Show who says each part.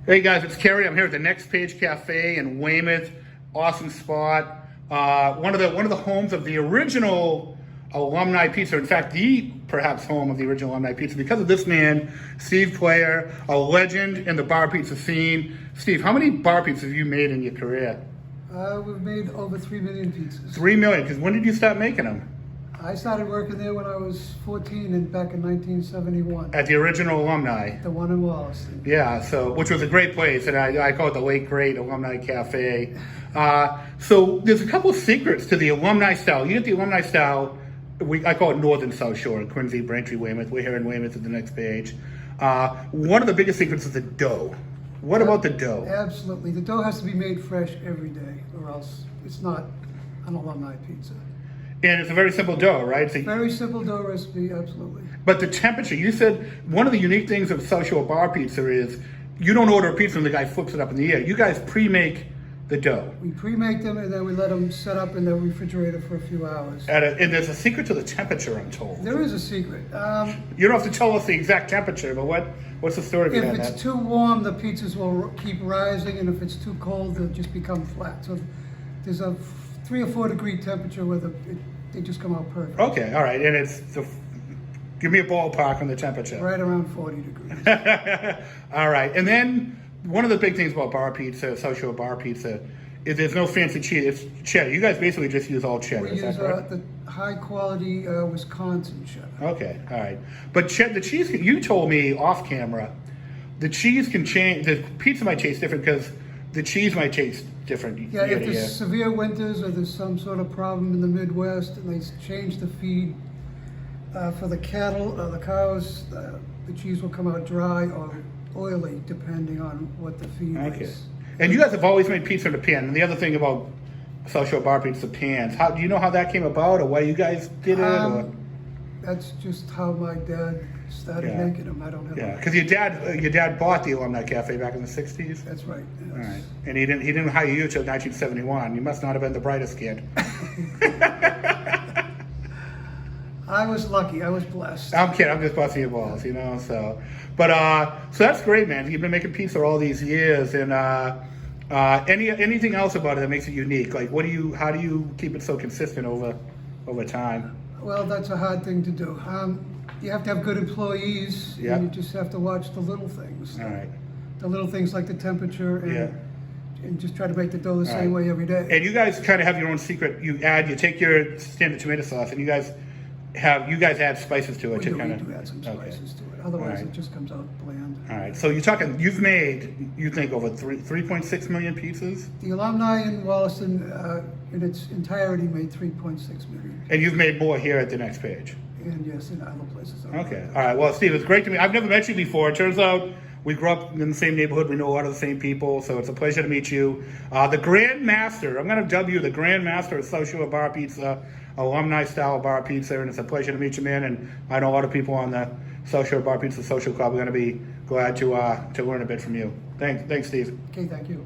Speaker 1: Hey guys, it's Kerry. I'm here at the Next Page Café in Weymouth. Awesome spot. One of the homes of the original Alumni Pizza. In fact, the perhaps home of the original Alumni Pizza because of this man, Steve Player, a legend in the bar pizza scene. Steve, how many bar pizzas have you made in your career?
Speaker 2: We've made over 3 million pizzas.
Speaker 1: 3 million. Because when did you start making them?
Speaker 2: I started working there when I was 14 and back in 1971.
Speaker 1: At the original Alumni.
Speaker 2: The one in Wollaston.
Speaker 1: Yeah, so which was a great place, and I call it the late great Alumni Café. So there's a couple of secrets to the Alumni Style. You get the Alumni Style. I call it Northern South Shore, Quincy, Braintree, Weymouth. We're here in Weymouth at the Next Page. One of the biggest secrets is the dough. What about the dough?
Speaker 2: Absolutely. The dough has to be made fresh every day, or else it's not an Alumni pizza.
Speaker 1: And it's a very simple dough, right? It's a
Speaker 2: Very simple dough recipe, absolutely.
Speaker 1: But the temperature, you said one of the unique things of South Shore bar pizza is you don't order a pizza and the guy flips it up in the air. You guys pre-make the dough.
Speaker 2: We pre-make them and then we let them set up in the refrigerator for a few hours.
Speaker 1: And there's a secret to the temperature, I'm told.
Speaker 2: There is a secret.
Speaker 1: You don't have to tell us the exact temperature, but what's the story behind that?
Speaker 2: If it's too warm, the pizzas will keep rising, and if it's too cold, they'll just become flat. So there's a 3 or 4 degree temperature where they just come out perfect.
Speaker 1: Okay, all right, and give me a ballpark on the temperature.
Speaker 2: Right around 40 degrees.
Speaker 1: All right, and then one of the big things about bar pizza, South Shore bar pizza, is there's no fancy cheese. It's cheddar. You guys basically just use all cheddar.
Speaker 2: We
Speaker 1: Is
Speaker 2: use
Speaker 1: that correct?
Speaker 2: the high quality Wisconsin cheddar.
Speaker 1: Okay, all right. But the cheese, you told me off camera, the cheese can change. The pizza might taste different because the cheese might taste different.
Speaker 2: Yeah,
Speaker 1: year
Speaker 2: if
Speaker 1: to year.
Speaker 2: there's severe winters or there's some sort of problem in the Midwest and they change the feed for the cattle or the cows, the cheese will come out dry or oily depending on what the feed is.
Speaker 1: And you guys have always made pizza in a pan. And the other thing about South Shore bar pizza, pans. Do you know how that came about, or why you guys did it? Or?
Speaker 2: That's just how my dad started making them. I don't have.
Speaker 1: Yeah, because your dad bought the Alumni Cafe back in the '60s.
Speaker 2: That's right. Yes.
Speaker 1: All right, and he didn't hire you until 1971. You must not have been the brightest kid.
Speaker 2: I was lucky. I was blessed.
Speaker 1: I'm kidding. I'm just busting your balls, you know. So that's great, man. You've been making pizza all these years, and anything else about it that makes it unique? Like, how do you keep it so consistent over time?
Speaker 2: Well, that's a hard thing to do. You have to have good employees, and you just have to watch the little things.
Speaker 1: All right.
Speaker 2: The little things like the temperature, and just try to make the dough the same way every day.
Speaker 1: And you guys kind of have your own secret. You take your standard tomato sauce, and you guys add spices to it.
Speaker 2: We do add some spices to it. Otherwise, it just comes out bland.
Speaker 1: All right. So you've made, you think, over 3.6 million pizzas?
Speaker 2: The Alumni in Wollaston, in its entirety, made 3.6 million.
Speaker 1: And you've made more here at the Next Page?
Speaker 2: And yes, in other places.
Speaker 1: Okay. All right. Well, Steve, it's great to meet you. I've never met you before. It turns out we grew up in the same neighborhood. We know a lot of the same people, so it's a pleasure to meet you. The Grand Master, I'm going to dub you the Grand Master of South Shore Bar Pizza, Alumni Style Bar Pizza, and it's a pleasure to meet you, man. And I know a lot of people on the South Shore Bar Pizza Social Club are going to be glad to learn a bit from you. Thanks, Steve.
Speaker 2: Okay, thank you.